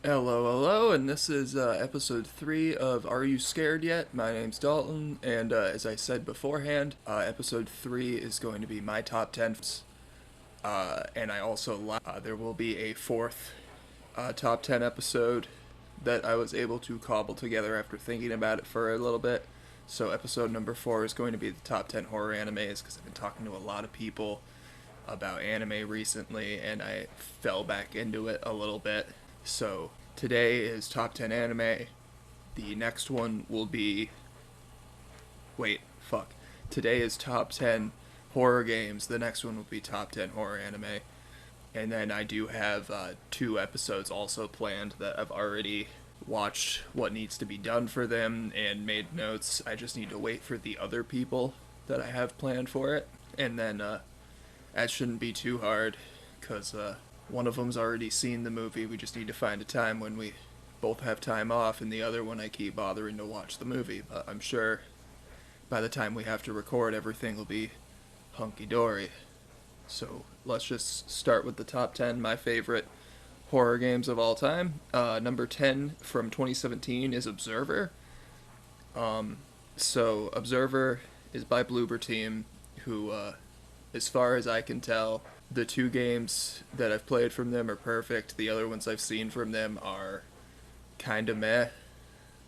Hello, and this is episode 3 of Are You Scared Yet? My name's Dalton, and as I said beforehand, episode 3 is going to be my top 10. And I also, there will be a fourth top 10 episode that I was able to cobble together after thinking about it for a little bit. So, episode number 4 is going to be the top 10 horror animes because I've been talking to a lot of people about anime recently, and I fell back into it a little bit. So today is top 10 anime. The next one will be. Wait, fuck. Today is top 10 horror games. The next one will be top 10 horror anime. And then I do have two episodes also planned that I've already watched what needs to be done for them and made notes. I just need to wait for the other people that I have planned for it. And then that shouldn't be too hard because one of them's already seen the movie. We just need to find a time when we both have time off, and the other one I keep bothering to watch the movie. But I'm sure by the time we have to record, everything will be hunky dory. So let's just start with the top 10 my favorite horror games of all time. Number 10 from 2017 is Observer. So Observer is by Bloober Team, who, as far as I can tell, the two games that I've played from them are perfect. The other ones I've seen from them are kind of meh.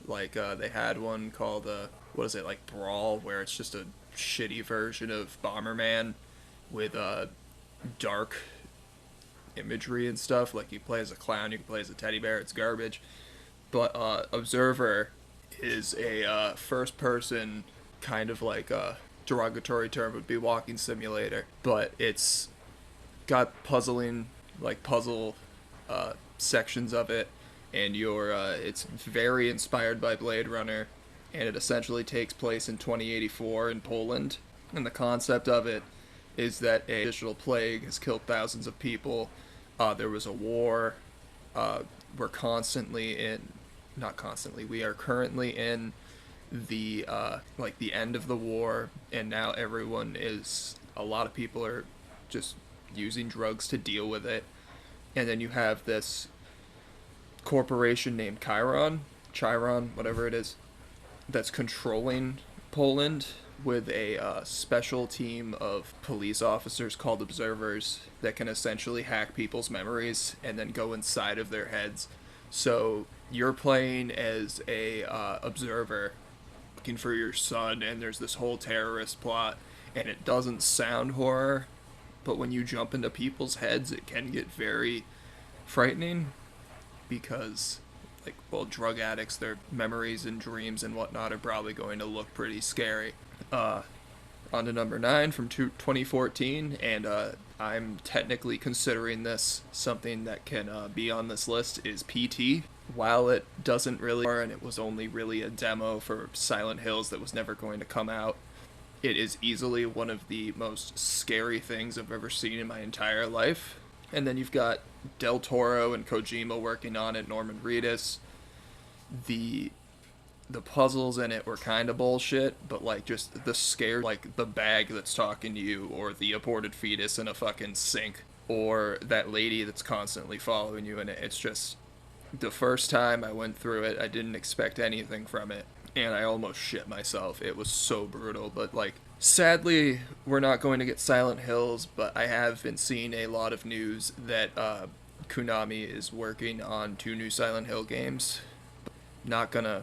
Like, they had one called, what is it, like Brawl, where it's just a shitty version of Bomberman with dark imagery and stuff. Like, you play as a clown, you can play as a teddy bear, it's garbage. But Observer is a first person, kind of like a derogatory term would be walking simulator, but it's got puzzling, like puzzle sections of it, and it's very inspired by Blade Runner, and it essentially takes place in 2084 in Poland. And the concept of it is that a digital plague has killed thousands of people. There was a war. We're constantly in, not constantly. We are currently in the like the end of the war, and now everyone is. A lot of people are just using drugs to deal with it, and then you have this corporation named Chiron, whatever it is, that's controlling Poland with a special team of police officers called observers that can essentially hack people's memories and then go inside of their heads. So you're playing as a observer looking for your son, and there's this whole terrorist plot, and it doesn't sound horror, but when you jump into people's heads, it can get very frightening because, like, well, drug addicts, their memories and dreams and whatnot are probably going to look pretty scary. On to number 9 from 2014, and I'm technically considering this something that can be on this list, is PT. While it doesn't really, and it was only really a demo for Silent Hills that was never going to come out, it is easily one of the most scary things I've ever seen in my entire life. And then you've got Del Toro and Kojima working on it, Norman Reedus. The puzzles in it were kind of bullshit, but like just the scare, like the bag that's talking to you, or the aborted fetus in a fucking sink, or that lady that's constantly following you in it. It's just, the first time I went through it, I didn't expect anything from it, and I almost shit myself. It was so brutal, but like, sadly, we're not going to get Silent Hills, but I have been seeing a lot of news that Konami is working on 2 new Silent Hill games. Not gonna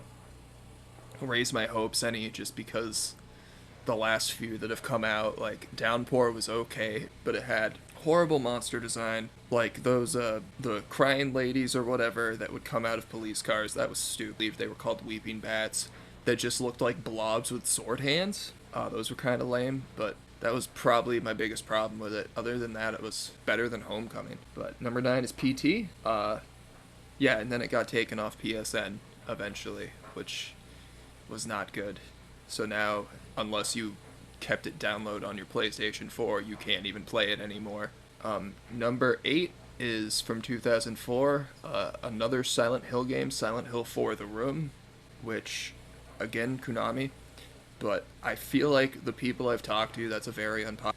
raise my hopes any, just because the last few that have come out, like Downpour was okay, but it had horrible monster design, like those the crying ladies or whatever that would come out of police cars. That was stupid. They were called weeping bats that just looked like blobs with sword hands. Those were kind of lame, but that was probably my biggest problem with it. Other than that, it was better than Homecoming. But number 9 is PT. Yeah, and then it got taken off PSN eventually, which was not good. So now, unless you kept it download on your PlayStation 4, you can't even play it anymore. Number 8 is from 2004, another Silent Hill game, Silent Hill 4 The Room, which, again, Konami. But I feel like the people I've talked to, that's a very unpopular.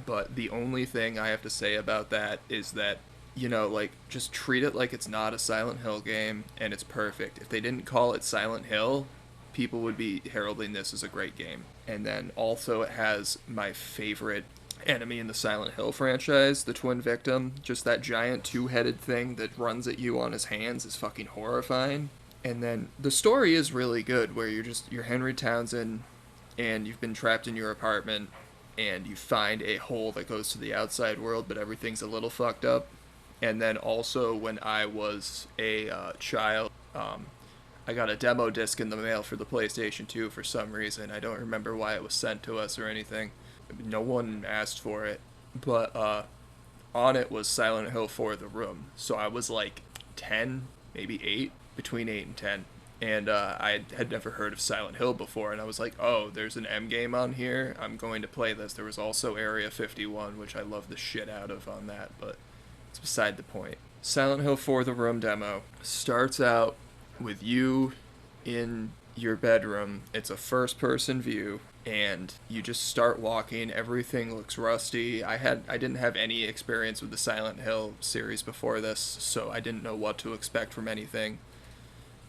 But the only thing I have to say about that is that like, just treat it like it's not a Silent Hill game, and it's perfect. If they didn't call it Silent Hill, people would be heralding this as a great game. And then also it has my favorite enemy in the Silent Hill franchise, the Twin Victim. Just that giant two-headed thing that runs at you on his hands is fucking horrifying. And then the story is really good, where you're Henry Townsend, and you've been trapped in your apartment, and you find a hole that goes to the outside world, but everything's a little fucked up. And then also, when I was a child, I got a demo disc in the mail for the PlayStation 2 for some reason. I don't remember why it was sent to us or anything. No one asked for it. But on it was Silent Hill 4 The Room. So I was like 10, maybe 8, between 8 and 10. And I had never heard of Silent Hill before, and I was like, oh, there's an M game on here. I'm going to play this. There was also Area 51, which I love the shit out of on that, but it's beside the point. Silent Hill 4 The Room demo starts out with you in your bedroom. It's a first-person view, and you just start walking. Everything looks rusty. I didn't have any experience with the Silent Hill series before this, so I didn't know what to expect from anything.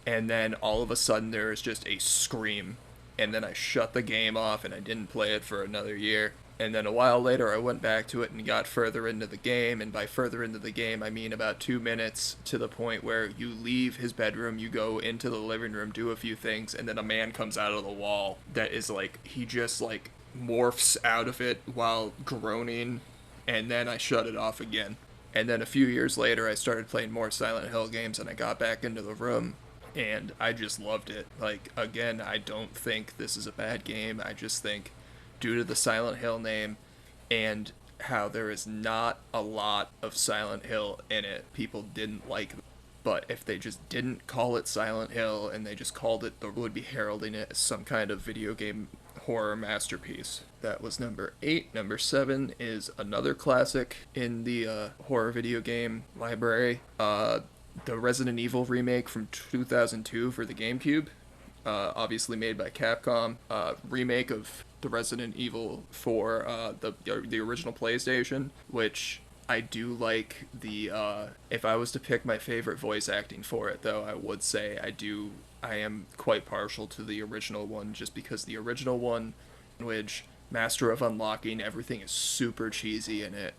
And then all of a sudden there is just a scream, and then I shut the game off and I didn't play it for another year. And then a while later I went back to it and got further into the game, and by further into the game I mean about 2 minutes, to the point where you leave his bedroom, you go into the living room, do a few things, and then a man comes out of the wall that is like, he just like morphs out of it while groaning, and then I shut it off again. And then a few years later I started playing more Silent Hill games, and I got back into the room, and I just loved it. Like, again, I don't think this is a bad game. I just think, due to the Silent Hill name and how there is not a lot of Silent Hill in it, people didn't like it. But if they just didn't call it Silent Hill and they just called it, or would be heralding it as some kind of video game horror masterpiece. That was number 8. Number 7 is another classic in the horror video game library. The Resident Evil remake from 2002 for the GameCube, obviously made by Capcom. Remake of the Resident Evil for the original PlayStation, which I do like the. If I was to pick my favorite voice acting for it, though, I would say I am quite partial to the original one, just because the original one, which Master of Unlocking, everything is super cheesy in it.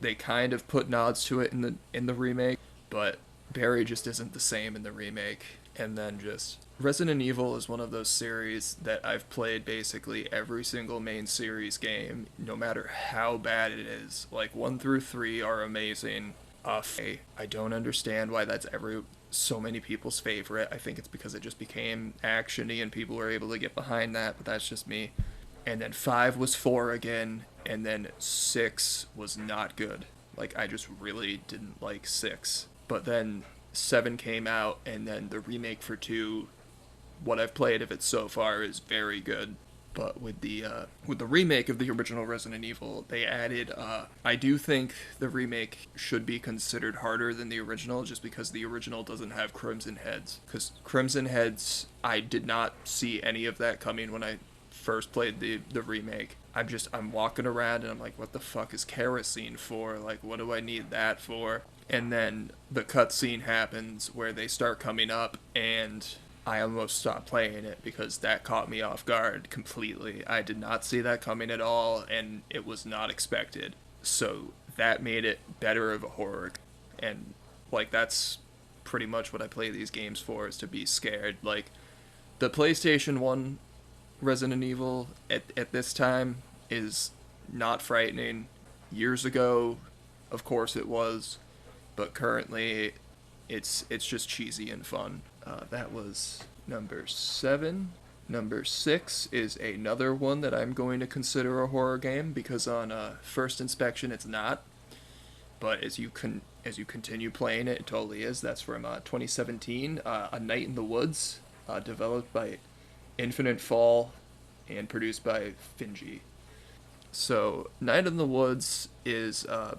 They kind of put nods to it in the remake, but Barry just isn't the same in the remake. And then just Resident Evil is one of those series that I've played basically every single main series game, no matter how bad it is. Like 1 through 3 are amazing. I don't understand why that's so many people's favorite. I think it's because it just became actiony and people were able to get behind that, but that's just me. And then 5 was 4 again, and then 6 was not good. Like, I just really didn't like 6. But then 7 came out, and then the remake for 2, what I've played of it so far is very good. But with the remake of the original Resident Evil, they added, I do think the remake should be considered harder than the original, just because the original doesn't have Crimson Heads. Because Crimson Heads, I did not see any of that coming when I first played the remake. I'm walking around and I'm like, what the fuck is kerosene for? Like, what do I need that for? And then the cutscene happens where they start coming up, and I almost stopped playing it because that caught me off guard completely. I did not see that coming at all, and it was not expected. So that made it better of a horror. And, like, that's pretty much what I play these games for, is to be scared. Like, the PlayStation 1 Resident Evil at this time is not frightening. Years ago, of course it was, but currently it's just cheesy and fun. That was number 7. Number 6 is another one that I'm going to consider a horror game, because on first inspection it's not, but as you continue playing it, it totally is. That's from 2017, A Night in the Woods, developed by Infinite Fall and produced by Finji. So, Night in the Woods is a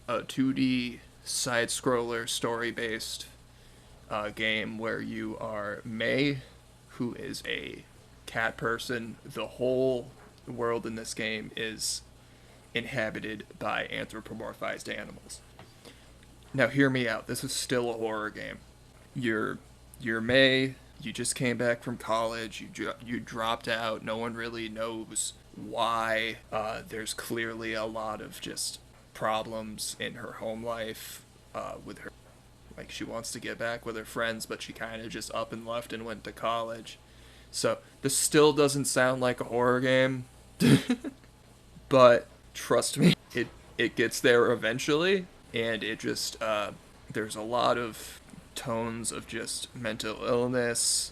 2D side-scroller, story-based game where you are May, who is a cat person. The whole world in this game is inhabited by anthropomorphized animals. Now hear me out. This is still a horror game. You're May. You just came back from college. You dropped out. No one really knows why. There's clearly a lot of just problems in her home life with her. Like, she wants to get back with her friends, but she kind of just up and left and went to college. So this still doesn't sound like a horror game, but trust me, it gets there eventually, and it just there's a lot of tones of just mental illness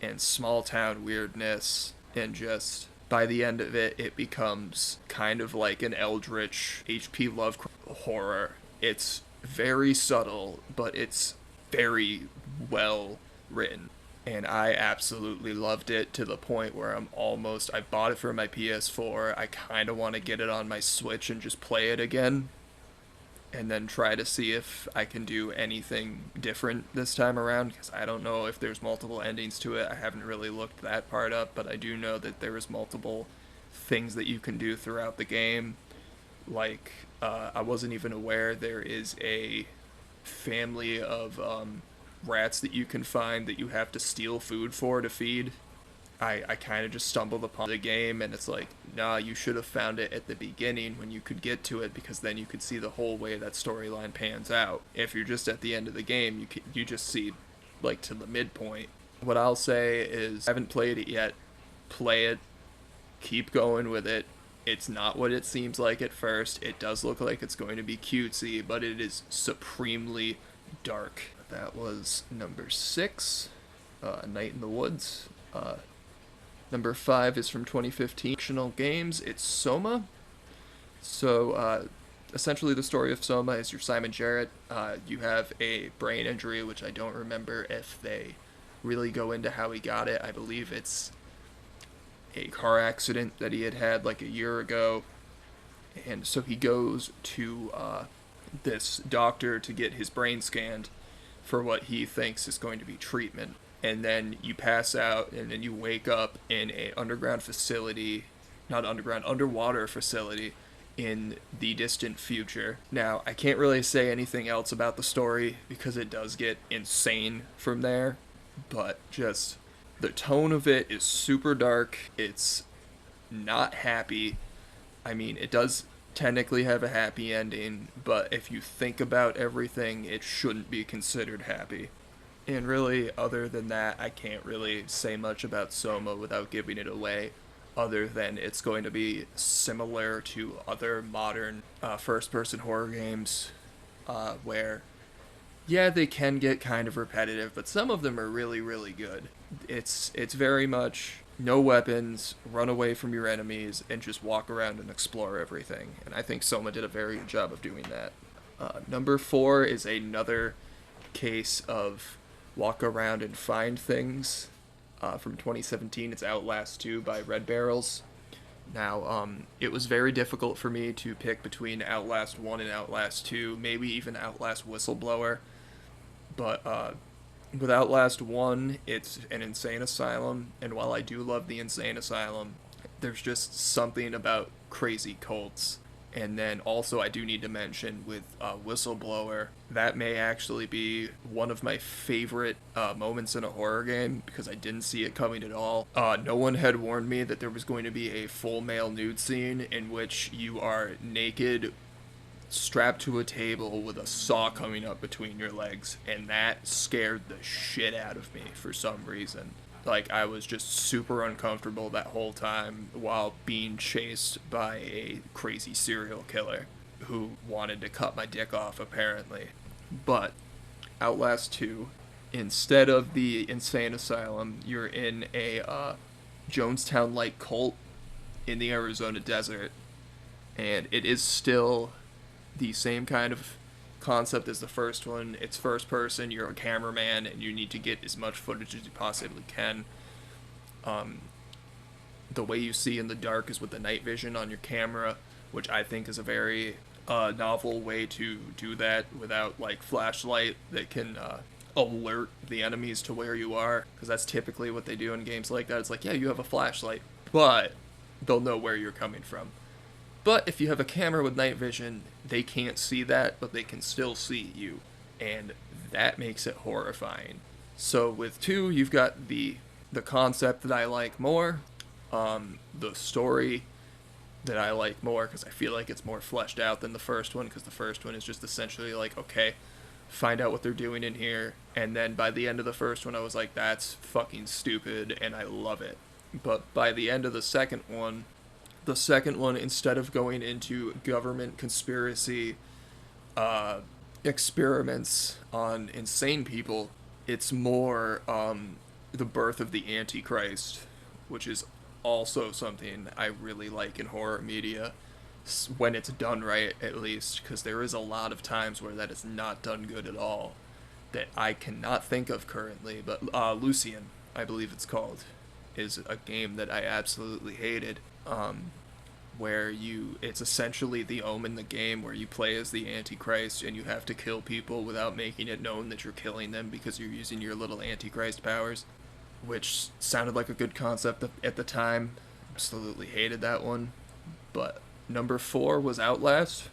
and small town weirdness, and just by the end of it, it becomes kind of like an eldritch H.P. Lovecraft horror. It's very subtle, but it's very well written. And I absolutely loved it to the point where I bought it for my PS4. I kind of want to get it on my Switch and just play it again. And then try to see if I can do anything different this time around, because I don't know if there's multiple endings to it. I haven't really looked that part up, but I do know that there is multiple things that you can do throughout the game. Like, I wasn't even aware there is a family of rats that you can find that you have to steal food for to feed. I kind of just stumbled upon the game, and it's like, nah, you should have found it at the beginning when you could get to it, because then you could see the whole way that storyline pans out. If you're just at the end of the game, you just see, like, to the midpoint. What I'll say is, I haven't played it yet. Play it. Keep going with it. It's not what it seems like at first. It does look like it's going to be cutesy, but it is supremely dark. That was number 6, Night in the Woods. Number 5 is from 2015, fictional games. It's Soma. So, essentially the story of Soma is you're Simon Jarrett. You have a brain injury, which I don't remember if they really go into how he got it. I believe it's a car accident that he had like a year ago. And so he goes to this doctor to get his brain scanned for what he thinks is going to be treatment. And then you pass out, and then you wake up in a underwater facility in the distant future. Now, I can't really say anything else about the story because it does get insane from there, but just the tone of it is super dark. It's not happy. I mean, it does technically have a happy ending, but if you think about everything, it shouldn't be considered happy. And really, other than that, I can't really say much about Soma without giving it away, other than it's going to be similar to other modern first-person horror games, where, yeah, they can get kind of repetitive, but some of them are really, really good. It's very much no weapons, run away from your enemies, and just walk around and explore everything. And I think Soma did a very good job of doing that. Number 4 is another case of walk around and find things from 2017. It's Outlast 2 by Red Barrels. Now, it was very difficult for me to pick between Outlast 1 and Outlast 2, maybe even Outlast Whistleblower. But with Outlast 1, it's an insane asylum, and while I do love the insane asylum, there's just something about crazy cults. And then also I do need to mention with Whistleblower, that may actually be one of my favorite moments in a horror game, because I didn't see it coming at all. No one had warned me that there was going to be a full male nude scene in which you are naked, strapped to a table with a saw coming up between your legs, and that scared the shit out of me for some reason. Like, I was just super uncomfortable that whole time while being chased by a crazy serial killer who wanted to cut my dick off, apparently. But Outlast 2, instead of the insane asylum, you're in a Jonestown-like cult in the Arizona desert, and it is still the same kind of concept as the first one. It's first person, you're a cameraman, and you need to get as much footage as you possibly can. The way you see in the dark is with the night vision on your camera, which I think is a very novel way to do that without like flashlight that can alert the enemies to where you are, because that's typically what they do in games like that. It's like, yeah, you have a flashlight, but they'll know where you're coming from. But if you have a camera with night vision, they can't see that, but they can still see you. And that makes it horrifying. So with 2, you've got the concept that I like more, the story that I like more because I feel like it's more fleshed out than the first one, because the first one is just essentially like, okay, find out what they're doing in here, and then by the end of the first one I was like, that's fucking stupid and I love it. But by the end of the second one, instead of going into government conspiracy experiments on insane people, it's more the birth of the Antichrist, which is also something I really like in horror media, when it's done right, at least, because there is a lot of times where that is not done good at all, that I cannot think of currently, but Lucian, I believe it's called, is a game that I absolutely hated, where it's essentially the Omen, the game where you play as the Antichrist and you have to kill people without making it known that you're killing them because you're using your little Antichrist powers, which sounded like a good concept at the time. Absolutely hated that one. But number 4 was Outlast.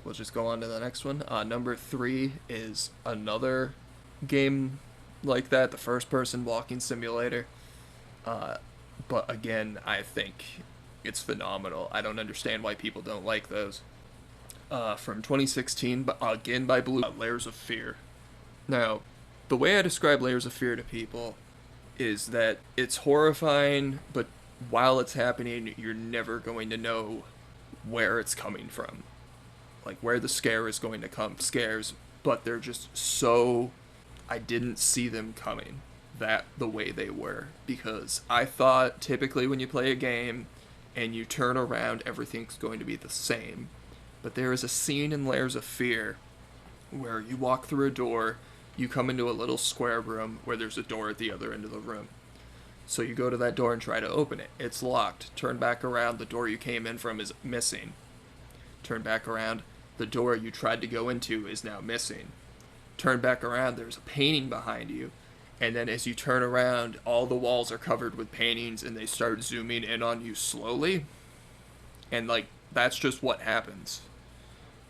We'll just go on to the next one. Number 3 is another game like that, the first-person walking simulator. But again, I think it's phenomenal. I don't understand why people don't like those. From 2016, but again by Blue, Layers of Fear. Now, the way I describe Layers of Fear to people is that it's horrifying, but while it's happening, you're never going to know where it's coming from. Like, where the scare is going to come. Scares, but they're just so... I didn't see them coming the way they were. Because I thought, typically when you play a game and you turn around, everything's going to be the same. But there is a scene in Layers of Fear where you walk through a door, you come into a little square room where there's a door at the other end of the room. So you go to that door and try to open it. It's locked. Turn back around, the door you came in from is missing. Turn back around, the door you tried to go into is now missing. Turn back around, there's a painting behind you. And then as you turn around, all the walls are covered with paintings and they start zooming in on you slowly. And, like, that's just what happens.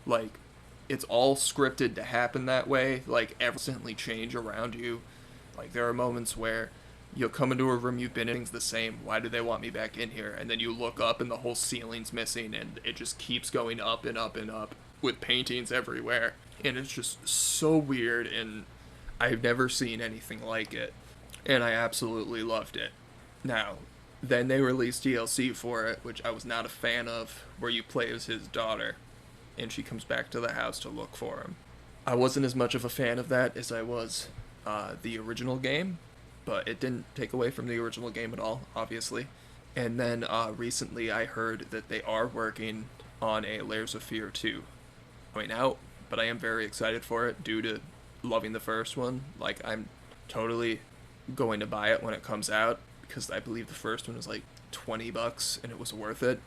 Like, it's all scripted to happen that way. Like, instantly change around you. Like, there are moments where you'll come into a room you've been in, things the same. Why do they want me back in here? And then you look up and the whole ceiling's missing and it just keeps going up and up and up with paintings everywhere. And it's just so weird, and I've never seen anything like it. And I absolutely loved it. Now, then they released DLC for it, which I was not a fan of, where you play as his daughter and she comes back to the house to look for him. I wasn't as much of a fan of that as I was the original game, but it didn't take away from the original game at all, obviously. And then recently I heard that they are working on a Layers of Fear 2 coming out, but I am very excited for it due to loving the first one. Like, I'm totally going to buy it when it comes out, because I believe the first one was like $20 and it was worth it,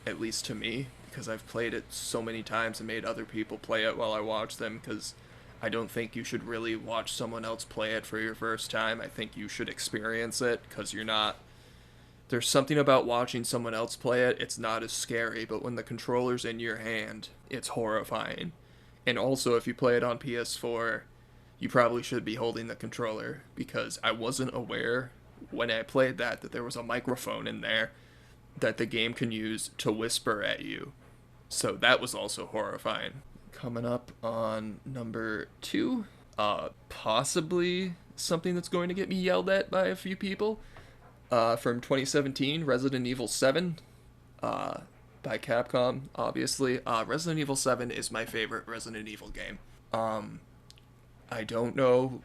at least to me, because I've played it so many times and made other people play it while I watch them, because I don't think you should really watch someone else play it for your first time. I think you should experience it, because there's something about watching someone else play it, it's not as scary, but when the controller's in your hand, it's horrifying. And also, if you play it on PS4, you probably should be holding the controller, because I wasn't aware when I played that there was a microphone in there that the game can use to whisper at you. So that was also horrifying. Coming up on number 2, possibly something that's going to get me yelled at by a few people, from 2017, Resident Evil 7, by Capcom, obviously. Resident Evil 7 is my favorite Resident Evil game. I don't know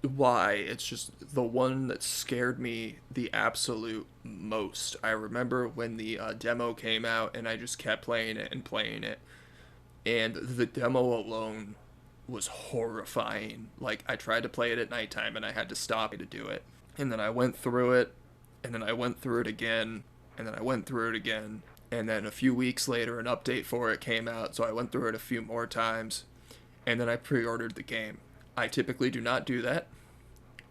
why, it's just the one that scared me the absolute most. I remember when the demo came out and I just kept playing it, and the demo alone was horrifying. Like, I tried to play it at nighttime and I had to stop to do it. And then I went through it, and then I went through it again, and then I went through it again. And then a few weeks later, an update for it came out, so I went through it a few more times, and then I pre-ordered the game. I typically do not do that.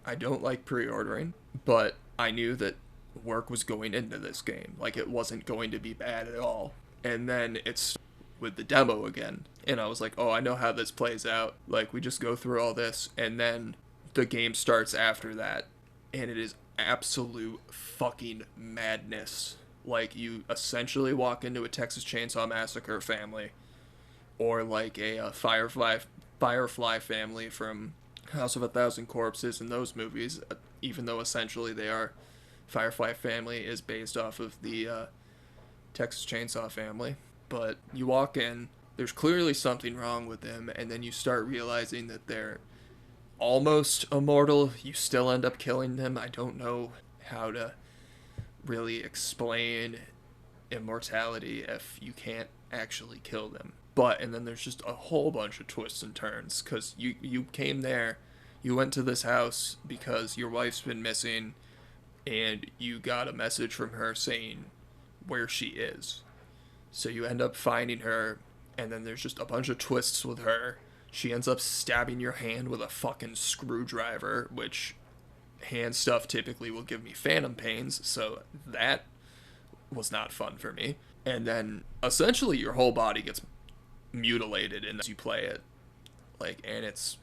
I don't like pre-ordering, but I knew that work was going into this game. Like, it wasn't going to be bad at all. And then it's with the demo again. And I was like, oh, I know how this plays out. Like, we just go through all this, and then the game starts after that. And it is absolute fucking madness. Like, you essentially walk into a Texas Chainsaw Massacre family, or like a Firefly family from House of a Thousand Corpses in those movies, even though essentially they are. Firefly family is based off of the Texas Chainsaw family. But you walk in, there's clearly something wrong with them, and then you start realizing that they're almost immortal. You still end up killing them. I don't know how to really explain immortality if you can't actually kill them. But, and then there's just a whole bunch of twists and turns, because you came there, you went to this house because your wife's been missing, and you got a message from her saying where she is. So you end up finding her, and then there's just a bunch of twists with her. She ends up stabbing your hand with a fucking screwdriver, which hand stuff typically will give me phantom pains, so that was not fun for me. And then essentially your whole body gets mutilated as you play it. Like, and it's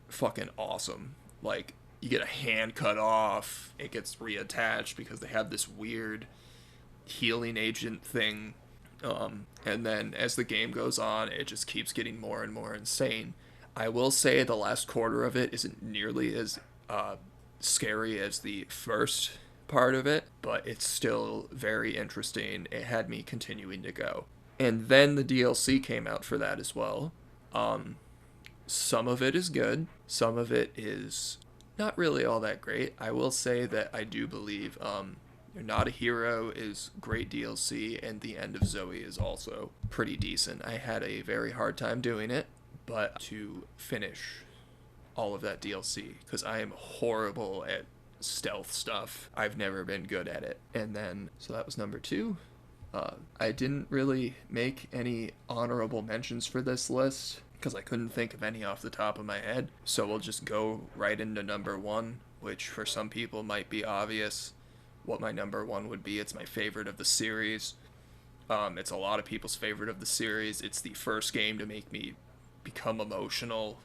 fucking awesome. Like, you get a hand cut off, it gets reattached because they have this weird healing agent thing. And then as the game goes on, it just keeps getting more and more insane. I will say the last quarter of it isn't nearly as scary as the first part of it, but it's still very interesting. It had me continuing to go. And then the DLC came out for that as well. Some of it is good. Some of it is not really all that great. I will say that I do believe You're Not a Hero is great DLC, and The End of Zoe is also pretty decent. I had a very hard time doing it, but to finish all of that DLC, because I am horrible at stealth stuff. I've never been good at it. And then, so that was number 2. I didn't really make any honorable mentions for this list, because I couldn't think of any off the top of my head. So we'll just go right into number 1, which for some people might be obvious what my number 1 would be. It's my favorite of the series. It's a lot of people's favorite of the series. It's the first game to make me become emotional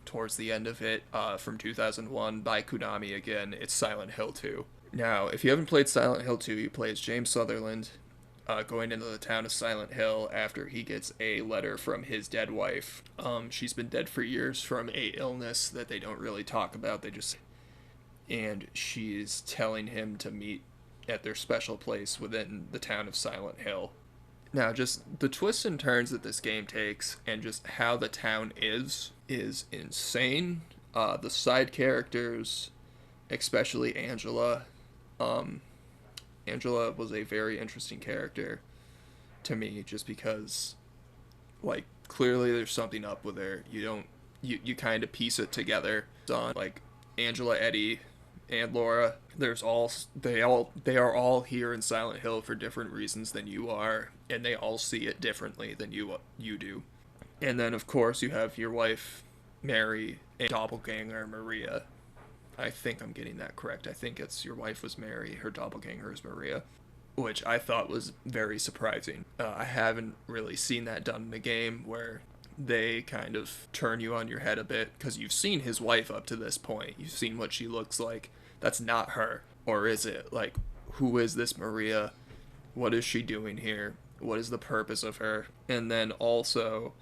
towards the end of it, from 2001 by Konami again. It's Silent Hill 2. Now, if you haven't played Silent Hill 2, you play as James Sutherland, going into the town of Silent Hill after he gets a letter from his dead wife. She's been dead for years from a illness that they don't really talk about. And she's telling him to meet at their special place within the town of Silent Hill. Now, just the twists and turns that this game takes, and just how the town is insane. The side characters, especially Angela. Angela was a very interesting character to me, just because, like, clearly there's something up with her. You kind of piece it together. On, like, Angela, Eddie, and Laura, they are all here in Silent Hill for different reasons than you are, and they all see it differently than you do. And then, of course, you have your wife, Mary, and doppelganger, Maria. I think I'm getting that correct. I think it's your wife was Mary, her doppelganger is Maria, which I thought was very surprising. I haven't really seen that done in a game where they kind of turn you on your head a bit, because you've seen his wife up to this point. You've seen what she looks like. That's not her. Or is it? Like, who is this Maria? What is she doing here? What is the purpose of her? And then also,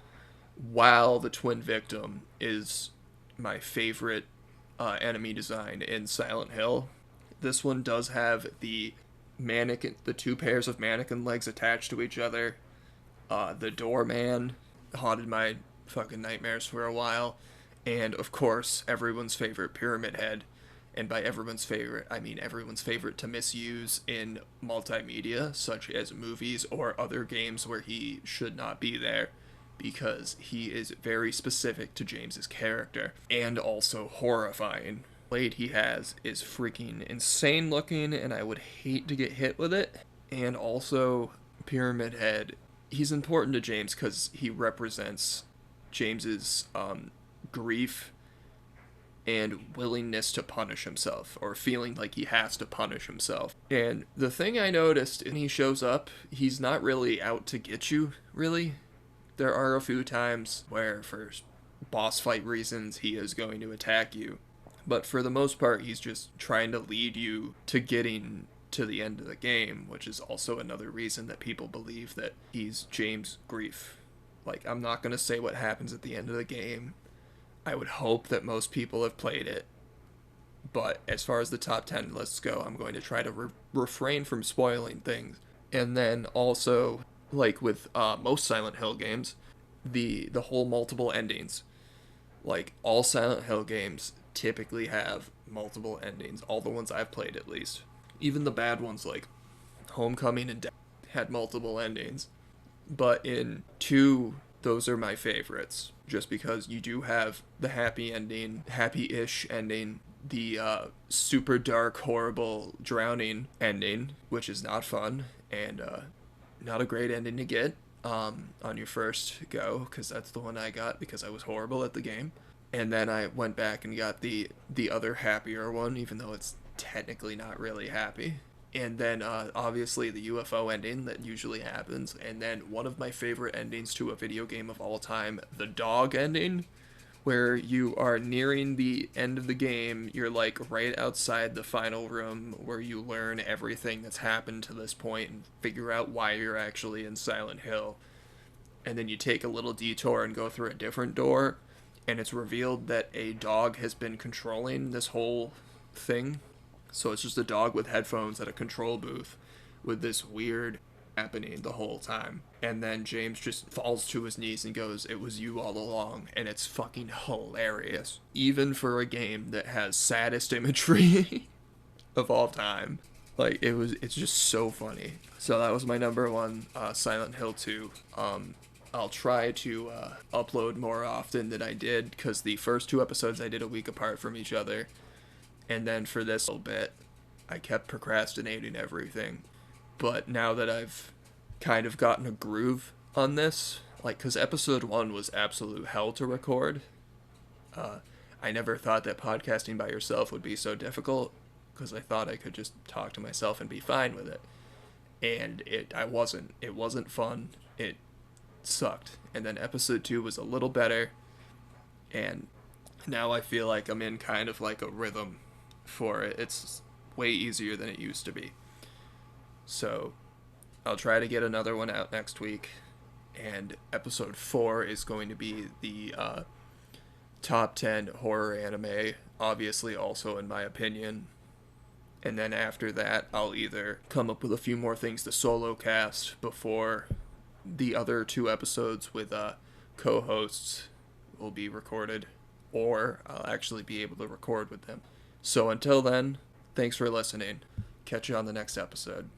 while the twin victim is my favorite enemy design in Silent Hill, this one does have the 2 pairs of mannequin legs attached to each other. The doorman haunted my fucking nightmares for a while. And, of course, everyone's favorite Pyramid Head. And by everyone's favorite, I mean everyone's favorite to misuse in multimedia, such as movies or other games where he should not be there, because he is very specific to James's character, and also horrifying. The blade he has is freaking insane looking, and I would hate to get hit with it. And also, Pyramid Head, he's important to James because he represents James's grief and willingness to punish himself, or feeling like he has to punish himself. And the thing I noticed when he shows up, he's not really out to get you, really. There are a few times where, for boss fight reasons, he is going to attack you. But for the most part, he's just trying to lead you to getting to the end of the game, which is also another reason that people believe that he's James Grief. Like, I'm not going to say what happens at the end of the game. I would hope that most people have played it. But as far as the top 10 lists go, I'm going to try to refrain from spoiling things. And then also, like with most Silent Hill games, the whole multiple endings. Like, all Silent Hill games typically have multiple endings. All the ones I've played, at least. Even the bad ones, like Homecoming and Death, had multiple endings. But in 2, those are my favorites. Just because you do have the happy ending, happy-ish ending, the super dark, horrible drowning ending, which is not fun, and not a great ending to get on your first go, because that's the one I got because I was horrible at the game. And then I went back and got the other happier one, even though it's technically not really happy. And then obviously the UFO ending that usually happens. And then one of my favorite endings to a video game of all time, the dog ending, where you are nearing the end of the game. You're like right outside the final room where you learn everything that's happened to this point and figure out why you're actually in Silent Hill. And then you take a little detour and go through a different door, and it's revealed that a dog has been controlling this whole thing. So it's just a dog with headphones at a control booth with this weird happening the whole time. And then James just falls to his knees and goes, "It was you all along." And it's fucking hilarious. Even for a game that has saddest imagery of all time. Like, it's just so funny. So that was my number 1, Silent Hill 2. I'll try to upload more often than I did, because the first 2 episodes I did a week apart from each other. And then for this little bit, I kept procrastinating everything. But now that I've kind of gotten a groove on this, like, because episode 1 was absolute hell to record. I never thought that podcasting by yourself would be so difficult, because I thought I could just talk to myself and be fine with it. And it wasn't fun. It sucked. And then episode 2 was a little better, and now I feel like I'm in kind of like a rhythm for it. It's way easier than it used to be. So I'll try to get another one out next week, and episode 4 is going to be the top 10 horror anime, obviously also in my opinion. And then after that, I'll either come up with a few more things to solo cast before the other 2 episodes with co-hosts will be recorded, or I'll actually be able to record with them. So until then, thanks for listening. Catch you on the next episode.